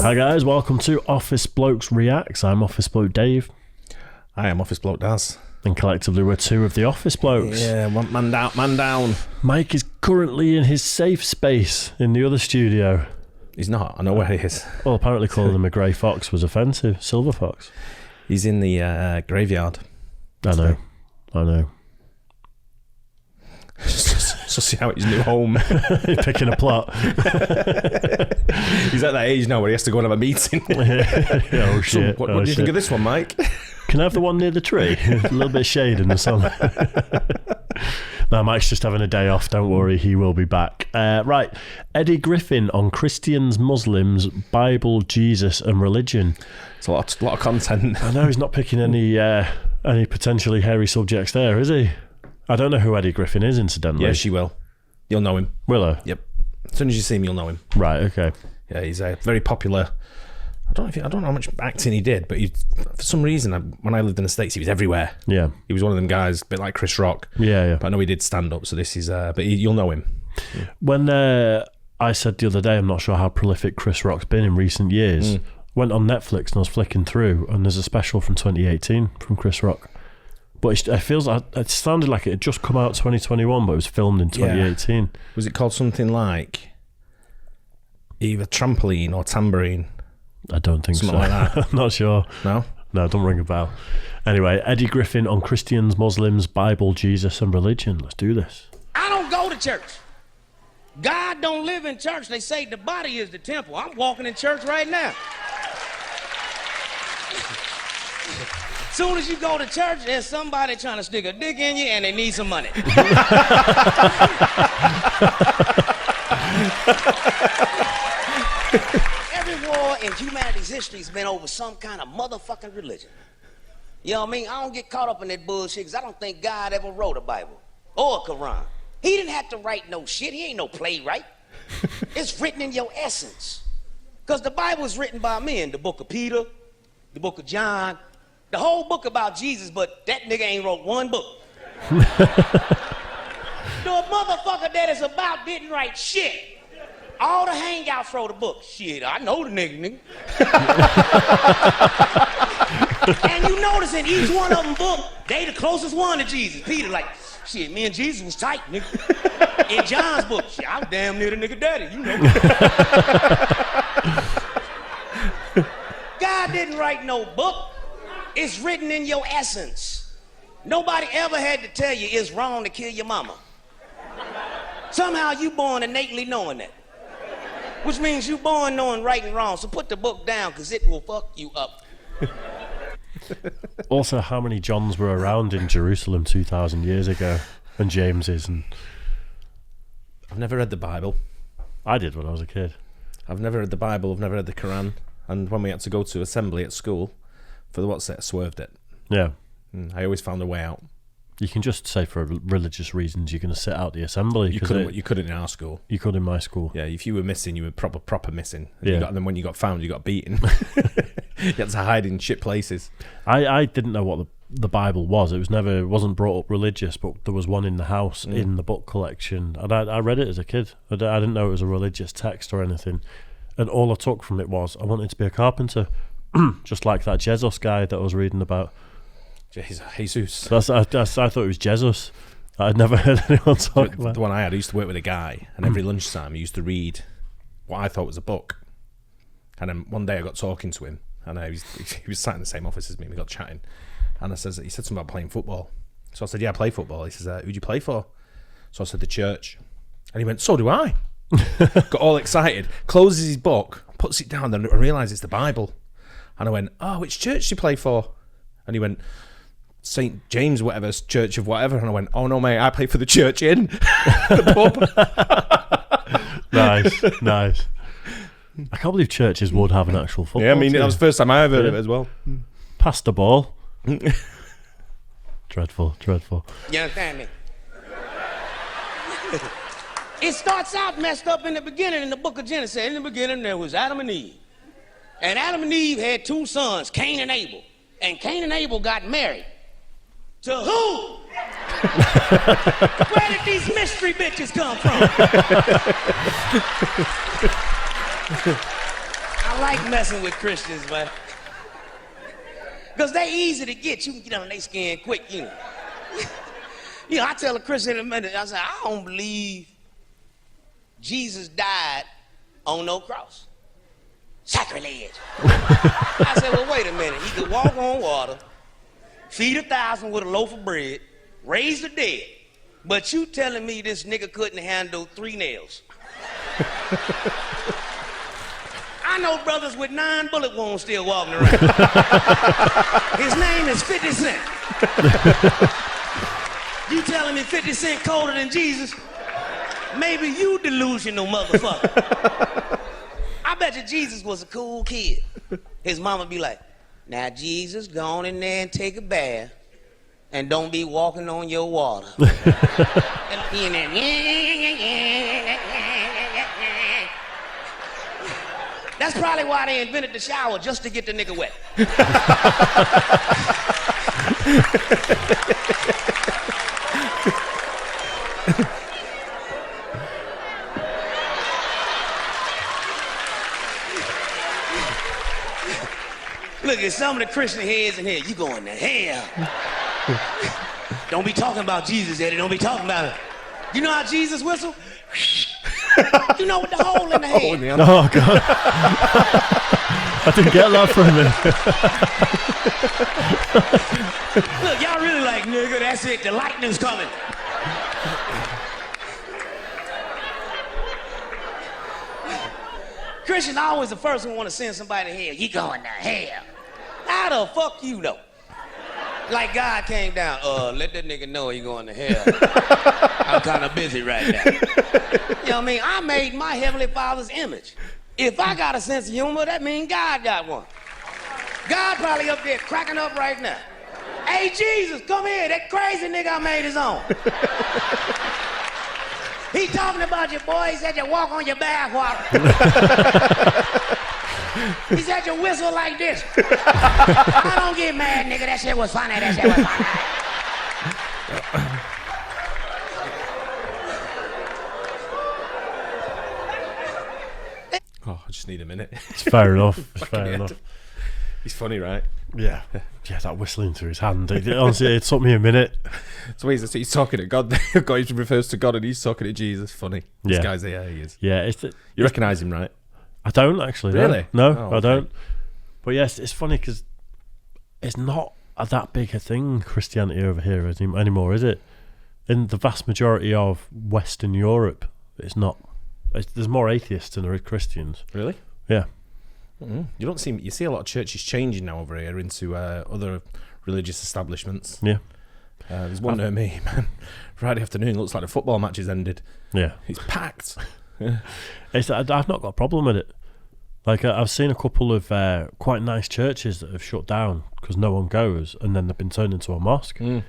Hi guys, welcome to Office Blokes Reacts. I'm Office Bloke Dave. I am Office Bloke Daz. And collectively we're two of the Office Blokes. Yeah, one man down, man down. Mike is currently in his safe space in the other studio. He's not, I know where he is. Well, apparently calling him a grey fox was offensive. Silver fox. He's in the graveyard. I know. So see how his new home. He's picking a plot. He's at that age now where he has to go and have a meeting. Oh shit. So, what do you think of this one, Mike? Can I have the one near the tree? A little bit of shade in the sun. No, Mike's just having a day off. Don't worry, he will be back. Right, Eddie Griffin on Christians, Muslims, Bible, Jesus, and religion. It's a lot of content. I know he's not picking any potentially hairy subjects there, is he? I don't know who Eddie Griffin is, incidentally. Yes, you will. You'll know him. Will I? Yep. As soon as you see him, you'll know him. Right. Okay. Yeah, he's a very popular. I don't know how much acting he did, but for some reason, when I lived in the States, he was everywhere. Yeah. He was one of them guys, a bit like Chris Rock. Yeah. But I know he did stand up, so this is. But you'll know him. Yeah. When I said the other day, I'm not sure how prolific Chris Rock's been in recent years. Went on Netflix and I was flicking through, and there's a special from 2018 from Chris Rock. But it feels like it sounded like it had just come out 2021, but it was filmed in 2018. Yeah. Was it called something like either trampoline or tambourine? I don't think something so. Like that. I'm not sure. No, don't ring a bell. Anyway, Eddie Griffin on Christians, Muslims, Bible, Jesus, and religion. Let's do this. I don't go to church. God don't live in church. They say the body is the temple. I'm walking in church right now. Soon as you go to church, there's somebody trying to stick a dick in you and they need some money. Every war in humanity's history has been over some kind of motherfucking religion. You know what I mean? I don't get caught up in that bullshit because I don't think God ever wrote a Bible or a Quran. He didn't have to write no shit. He ain't no playwright. It's written in your essence. Because the Bible is written by men. The book of Peter, the book of John, the whole book about Jesus, but that nigga ain't wrote one book. The motherfucker that is about didn't write shit. All the hangouts wrote a book. Shit, I know the nigga. And you notice in each one of them book, they the closest one to Jesus. Peter like, shit, me and Jesus was tight, nigga. In John's book, shit, I was damn near the nigga daddy, you know. God didn't write no book. It's written in your essence. Nobody ever had to tell you it's wrong to kill your mama. Somehow you born innately knowing that. Which means you born knowing right and wrong. So put the book down, because it will fuck you up. Also, how many Johns were around in Jerusalem 2,000 years ago? And Jameses and... I've never read the Bible. I did when I was a kid. I've never read the Bible. I've never read the Quran. And when we had to go to assembly at school, for the what's it, swerved it. Yeah. I always found a way out. You can just say for religious reasons you're going to sit out the assembly. You couldn't in our school. You could in my school. Yeah, if you were missing, you were proper missing. Yeah. And then when you got found, you got beaten. You had to hide in shit places. I didn't know what the Bible was. It wasn't brought up religious, but there was one in the house in the book collection, and I read it as a kid. I didn't know it was a religious text or anything, and all I took from it was I wanted to be a carpenter, just like that Jesus guy that I was reading about. Jesus. I thought it was Jesus. I'd never heard anyone talk about. The one I used to work with a guy, and every lunchtime he used to read what I thought was a book. And then one day I got talking to him, and he was sat in the same office as me, and we got chatting. And he said something about playing football. So I said, yeah, I play football. He says, who do you play for? So I said, the church. And he went, so do I. Got all excited, closes his book, puts it down, then I realised it's the Bible. And I went, oh, which church do you play for? And he went, St. James whatever, church of whatever. And I went, oh no mate, I play for the church in the pub. Nice. I can't believe churches would have an actual football Yeah, I mean, team. that was the first time I ever heard of it as well. Pass the ball. Dreadful. You understand me? It starts out messed up in the beginning in the book of Genesis. In the beginning there was Adam and Eve. And Adam and Eve had two sons, Cain and Abel. And Cain and Abel got married. To who? Where did these mystery bitches come from? I like messing with Christians, man. Because they easy to get. You can get on their skin quick, you know. You know, I tell a Christian in a minute, I say, I don't believe Jesus died on no cross. Sacrilege. I said, well, wait a minute. He could walk on water, feed 1,000 with a loaf of bread, raise the dead. But you telling me this nigga couldn't handle 3 nails? I know brothers with 9 bullet wounds still walking around. His name is 50 Cent. You telling me 50 Cent colder than Jesus? Maybe you delusional motherfucker. I bet you Jesus was a cool kid. His mama be like, now Jesus, go on in there and take a bath and don't be walking on your water. That's probably why they invented the shower, just to get the nigga wet. Look at some of the Christian heads in here. You going to hell. Don't be talking about Jesus, Eddie. Don't be talking about it. You know how Jesus whistled? You know, with the hole in the head. Oh, God. I didn't get that from him. Look, y'all really like, nigga, that's it. The lightning's coming. Christian always the first one want to send somebody to hell. You going to hell. How the fuck you know? Like God came down, let that nigga know he going to hell. I'm kind of busy right now. You know what I mean? I made my Heavenly Father's image. If I got a sense of humor, that means God got one. God probably up there cracking up right now. Hey, Jesus, come here. That crazy nigga I made his own. He talking about you, boy. He said you walk on your bath water. He said you whistle like this. I don't get mad, nigga. That shit was funny. That shit was funny. Oh, I just need a minute. It's fair enough. It's fair enough. He's funny, right? Yeah. Yeah, that whistling through his hand. Honestly, it took me a minute. So he's talking to God. God refers to God and he's talking to Jesus. Funny. This guy's there, he is. Yeah. You recognise him, right? I don't actually. Really? No, Oh, I don't. But yes, it's funny because it's not that big a thing, Christianity over here anymore, is it? In the vast majority of Western Europe, it's not. There's more atheists than there is Christians. Really? Yeah. Mm-hmm. You see a lot of churches changing now over here into other religious establishments. Yeah. There's one near me, man. Friday afternoon looks like the football match has ended. Yeah. It's packed. I've not got a problem with it. Like I've seen a couple of quite nice churches that have shut down because no one goes, and then they've been turned into a mosque. And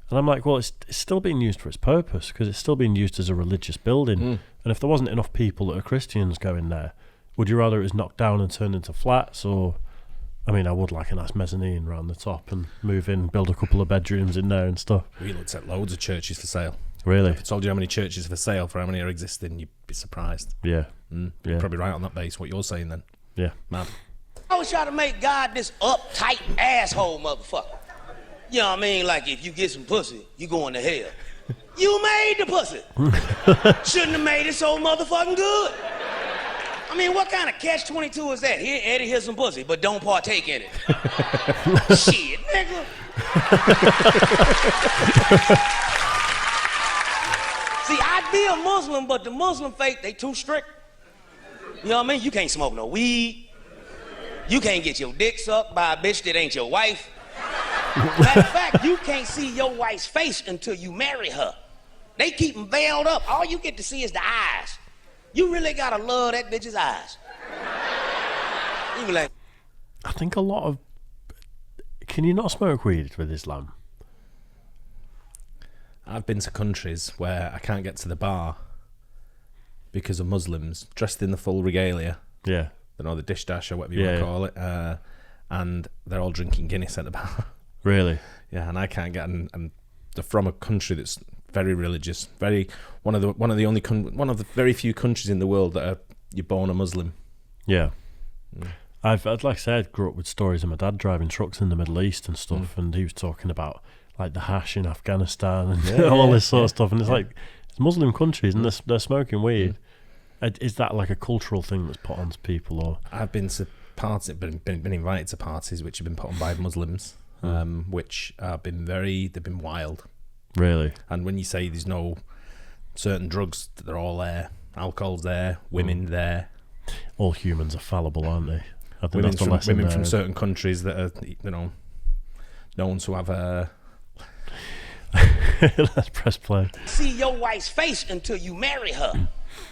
I'm like, well, it's still being used for its purpose because it's still being used as a religious building. And if there wasn't enough people that are Christians going there, would you rather it was knocked down and turned into flats, or? I mean, I would like a nice mezzanine around the top and move in, build a couple of bedrooms in there and stuff. We looked at loads of churches for sale. Really? If I told you how many churches are for sale for how many are existing, you'd be surprised. Yeah. You're probably right on that base, what you're saying then. Yeah. Mad. I always try to make God this uptight asshole motherfucker. You know what I mean? Like, if you get some pussy, you going to hell. You made the pussy. Shouldn't have made it so motherfucking good. I mean, what kind of catch-22 is that? Here, Eddie, here's some pussy, but don't partake in it. Shit, nigga. See, I'd be a Muslim, but the Muslim faith, they too strict. You know what I mean? You can't smoke no weed. You can't get your dick sucked by a bitch that ain't your wife. Matter of fact, you can't see your wife's face until you marry her. They keep them veiled up. All you get to see is the eyes. You really gotta love that bitch's eyes. You be like, I think a lot of... Can you not smoke weed with Islam? I've been to countries where I can't get to the bar because of Muslims dressed in the full regalia. Yeah. You know, the dish dash or whatever you want to call it. And they're all drinking Guinness at the bar. Really? Yeah, and I can't get... And they're from a country that's very religious. One of the very few countries in the world that you're born a Muslim. Yeah. I'd like I said, grew up with stories of my dad driving trucks in the Middle East and stuff, and he was talking about like the hash in Afghanistan and all this sort of stuff. And it's like, it's Muslim countries and they're smoking weed. Is that like a cultural thing that's put onto people? Or I've been to parties, been invited to parties which have been put on by Muslims, which have been they've been wild. Really? And when you say there's no certain drugs, they're all there. Alcohol's there, women there. All humans are fallible, aren't they? I think Women from certain countries that are, known to have a... Let's press play. See your wife's face until you marry her.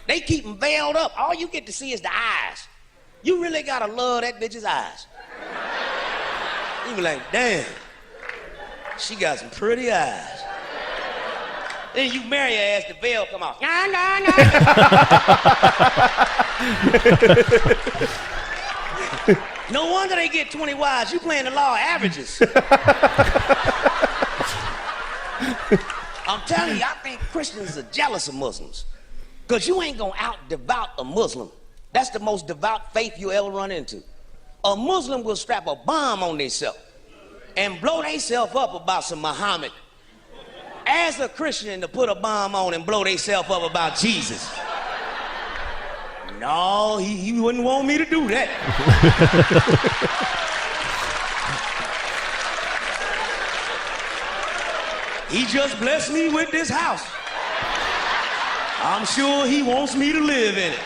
They keep them veiled up. All you get to see is the eyes. You really gotta love that bitch's eyes. You be like, damn, she got some pretty eyes. Then you marry her as the veil come off. Nah, nah, nah. No wonder they get 20 wives. You playing the law of averages. I'm telling you, I think Christians are jealous of Muslims. Because you ain't gonna out-devout a Muslim. That's the most devout faith you ever run into. A Muslim will strap a bomb on themselves and blow themselves up about some Muhammad. As a Christian to put a bomb on and blow themselves up about Jesus. No, he wouldn't want me to do that. He just blessed me with this house. I'm sure he wants me to live in it.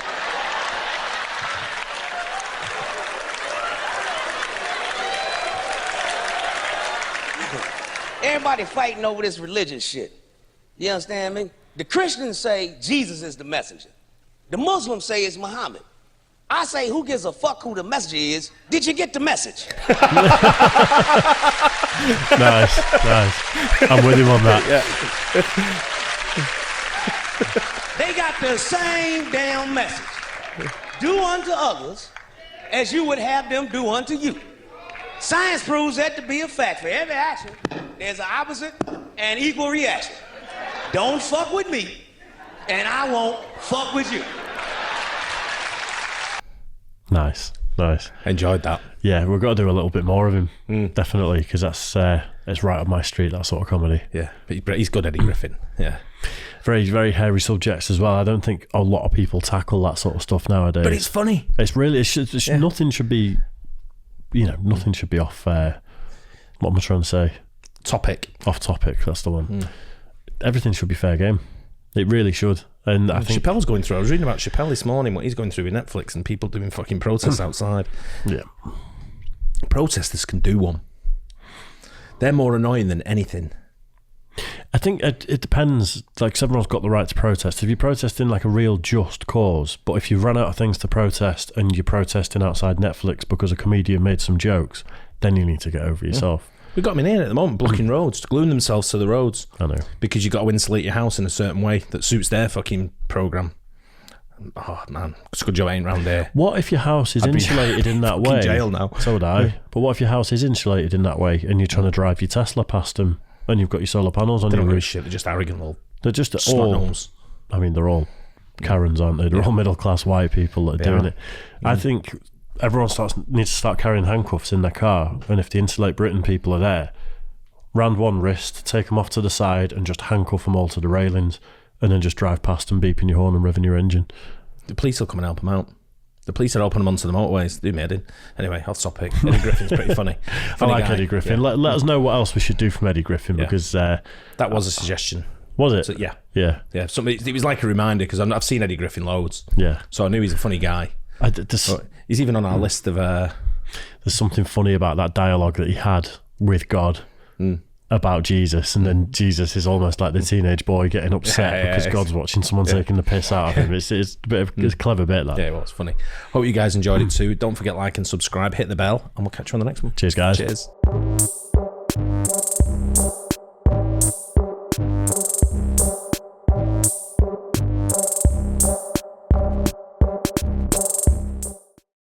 Everybody fighting over this religion shit. You understand me? The Christians say Jesus is the messenger. The Muslims say it's Muhammad. I say, who gives a fuck who the messenger is? Did you get the message? Nice. I'm with him on that. They got the same damn message. Do unto others as you would have them do unto you. Science proves that to be a fact. For every action, there's an opposite and equal reaction. Don't fuck with me, and I won't fuck with you. Nice. Enjoyed that. Yeah, we've got to do a little bit more of him, definitely, because that's it's right up my street, that sort of comedy. Yeah, but he's good, Eddie Griffin. Yeah. Very, very hairy subjects as well. I don't think a lot of people tackle that sort of stuff nowadays. But it's funny. It's really, nothing should be, nothing should be off, what am I trying to say? Off topic, that's the one. Everything should be fair game. It really should. And I think Chappelle's going through, I was reading about Chappelle this morning, what he's going through with Netflix and people doing fucking protests outside. Yeah. Protesters can do one. They're more annoying than anything. I think it depends. Like, everyone's got the right to protest. If you're protesting like a real just cause, but if you've run out of things to protest and you're protesting outside Netflix because a comedian made some jokes, then you need to get over yourself. We've got them in here at the moment, blocking roads, gluing themselves to the roads. I know. Because you've got to insulate your house in a certain way that suits their fucking programme. Oh, man. It's a good job I ain't round there. What if your house is insulated in that way? Jail now. So would I. But what if your house is insulated in that way and you're trying to drive your Tesla past them and you've got your solar panels on They your don't give a roof? shit. They're just arrogant little They're just snot-nose. I mean, they're all Karens, aren't they? They're all middle-class white people that are doing it. I think everyone needs to start carrying handcuffs in their car, and if the Insulate Britain people are there, round one wrist, take them off to the side and just handcuff them all to the railings, and then just drive past them beeping your horn and revving your engine. The police will come and help them out. The police are helping them onto the motorways. Do me, Eddie. Anyway, off topic. Eddie Griffin's pretty funny. I like guy. Eddie Griffin. Yeah. Let us know what else we should do from Eddie Griffin, because... that was a suggestion. Was it? So, yeah. Yeah. It was like a reminder, because I've seen Eddie Griffin loads. Yeah. So I knew he's a funny guy. He's even on our list of... There's something funny about that dialogue that he had with God about Jesus, and then Jesus is almost like the teenage boy getting upset because God's watching someone taking the piss out of him. It's a bit of it's a clever bit, that. Yeah, well, it's funny. Hope you guys enjoyed it too. Don't forget, like and subscribe, hit the bell, and we'll catch you on the next one. Cheers, guys. Cheers.